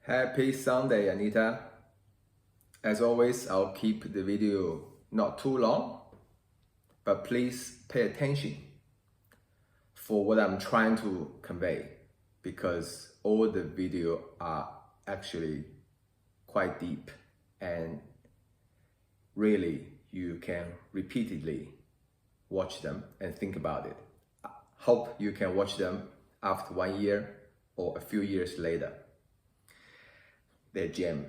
Happy Sunday, Anita. As always, I'll keep the video not too long, but please pay attention for what I'm trying to convey, because all the video are actually quite deep and really you can repeatedly watch them and think about it. I hope you can watch them after 1 year or a few years later. They're gem.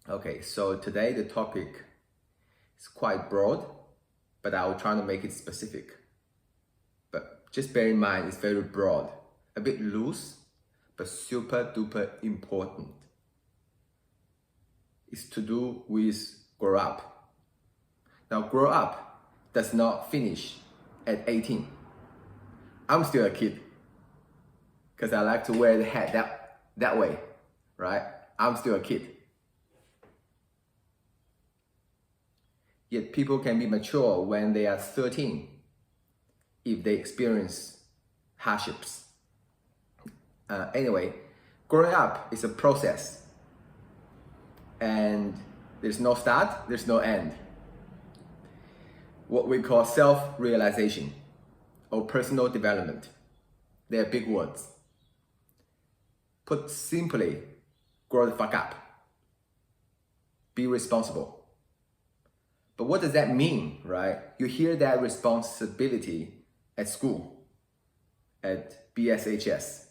Okay, so today the topic is quite broad, but I'll try to make it specific. But just bear in mind, it's very broad, a bit loose, but super duper important. It's to do with grow up. Now, grow up does not finish at 18. I'm still a kid because I like to wear the hat that way, right? I'm still a kid. Yet people can be mature when they are 13 if they experience hardships. Anyway, growing up is a process, and there's no start, there's no end. What we call self-realization or personal development. They're big words. Put simply, grow the fuck up. Be responsible. But what does that mean, right? You hear that responsibility at school, at BSHS.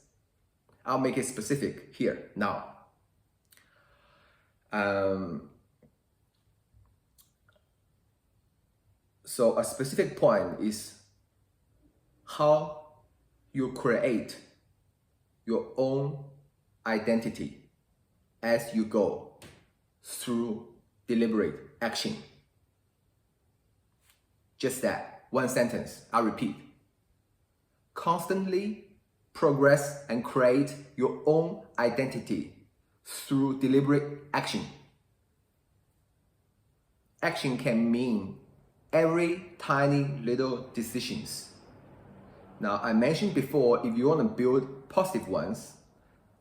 I'll make it specific here, now. So a specific point is how you create your own identity as you go through deliberate action. Just that, one sentence, I'll repeat. Constantly progress and create your own identity through deliberate action. Action can mean every tiny little decisions. Now, I mentioned before, if you want to build positive ones,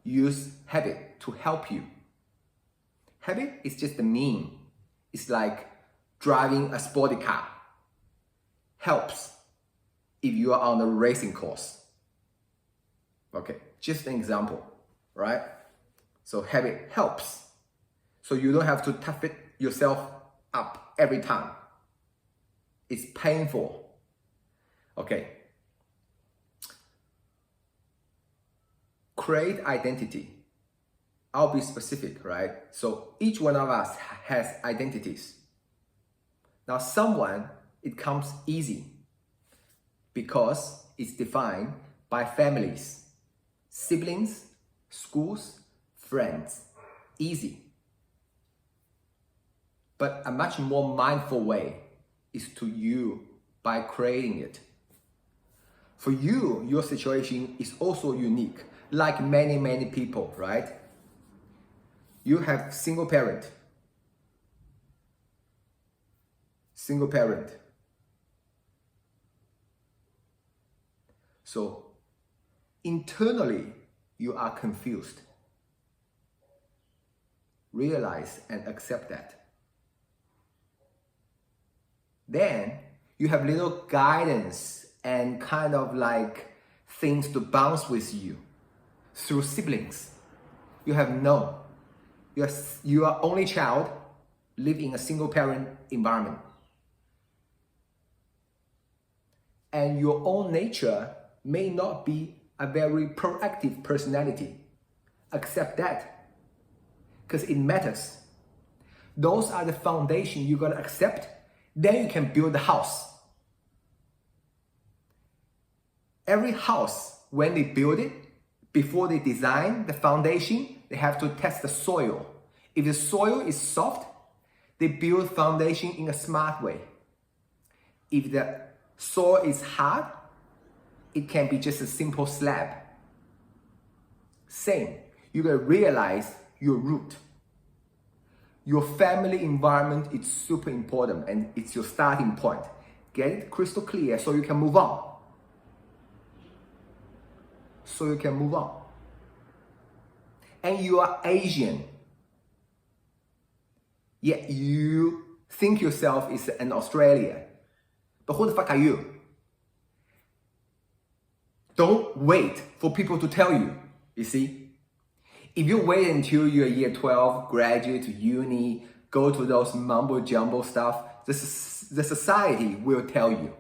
use habit to help you. Habit is just a mean. It's like driving a sporty car. Helps if you are on a racing course. Okay, just an example, right? So habit helps. So you don't have to tough it yourself up every time. It's painful. Okay. Create identity. I'll be specific, right? So each one of us has identities. Now someone, it comes easy because it's defined by families, siblings, schools, friends. Easy. But a much more mindful way is to you by creating it. For you, your situation is also unique, like many people, right? You have single parent. So internally, you are confused. Realize and accept that. Then you have little guidance and kind of like things to bounce with you through siblings. You have known. You are only child, live in a single parent environment. And your own nature may not be a very proactive personality. Accept that, because it matters. Those are the foundation you gotta accept. Then you can build the house. Every house, when they build it, before they design the foundation, they have to test the soil. If the soil is soft, they build foundation in a smart way. If the soil is hard, it can be just a simple slab. Same, you gotta realize your root. Your family environment is super important and it's your starting point. Get it crystal clear so you can move on. and you are Asian, yet you think yourself is an Australian. But who the fuck are you? Don't wait for people to tell you, you see? If you wait until you're year 12, graduate to uni, go to those mumbo jumbo stuff, the society will tell you.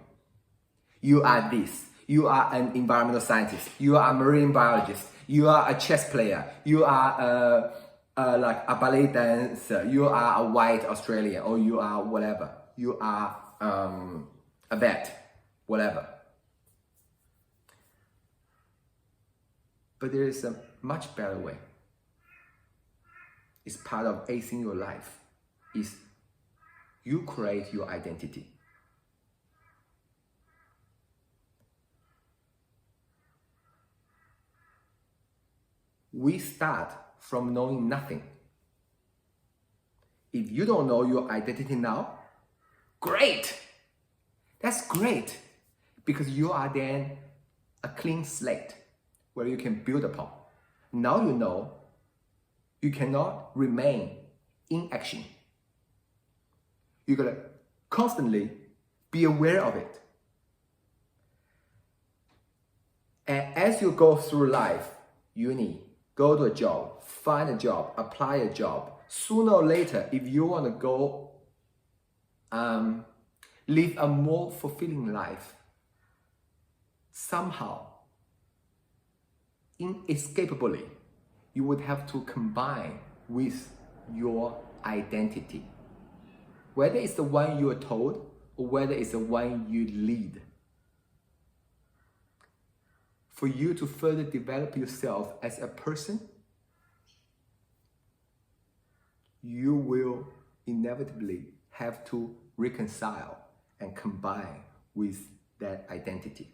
You are this. You are an environmental scientist. You are a marine biologist. You are a chess player. You are like a ballet dancer. You are a white Australian, or you are whatever. You are a vet, whatever. But there is a much better way. It's part of acing your life. Is you create your identity. We start from knowing nothing. If you don't know your identity now, great! That's great, because you are then a clean slate where you can build upon. Now you know you cannot remain in action. You gotta constantly be aware of it. And as you go through life, uni, go to a job, find a job, apply a job, sooner or later, if you want to go live a more fulfilling life, somehow, inescapably, you would have to combine with your identity. Whether it's the one you are told or whether it's the one you lead. For you to further develop yourself as a person, you will inevitably have to reconcile and combine with that identity.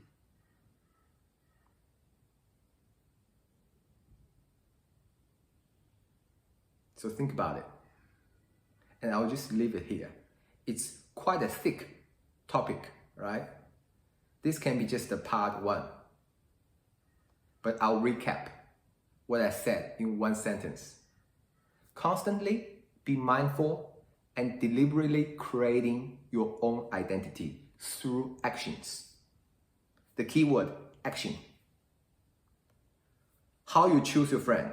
So think about it. And I'll just leave it here. It's quite a thick topic, right? This can be just a part one. But I'll recap what I said in one sentence. Constantly be mindful and deliberately creating your own identity through actions. The key word, action. How you choose your friend.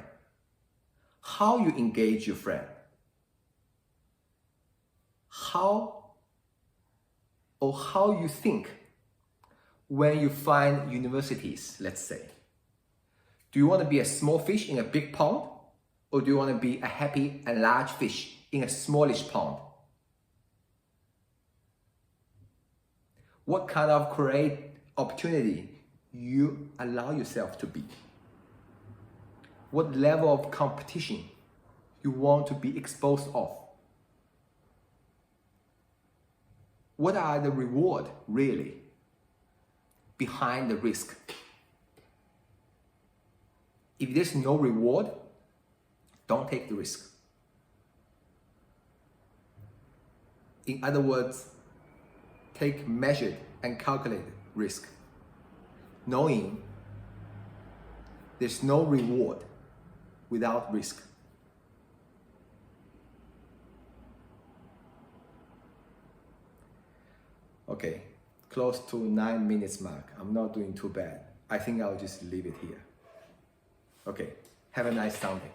How you engage your friend. How you think when you find universities, let's say. Do you want to be a small fish in a big pond? Or do you want to be a happy and large fish in a smallish pond? What kind of create opportunity you allow yourself to be? What level of competition you want to be exposed of? What are the reward really behind the risk? If there's no reward, don't take the risk. In other words, take measured and calculated risk, knowing there's no reward without risk. Okay, close to 9 minutes mark. I'm not doing too bad. I think I'll just leave it here. Okay, have a nice Sunday.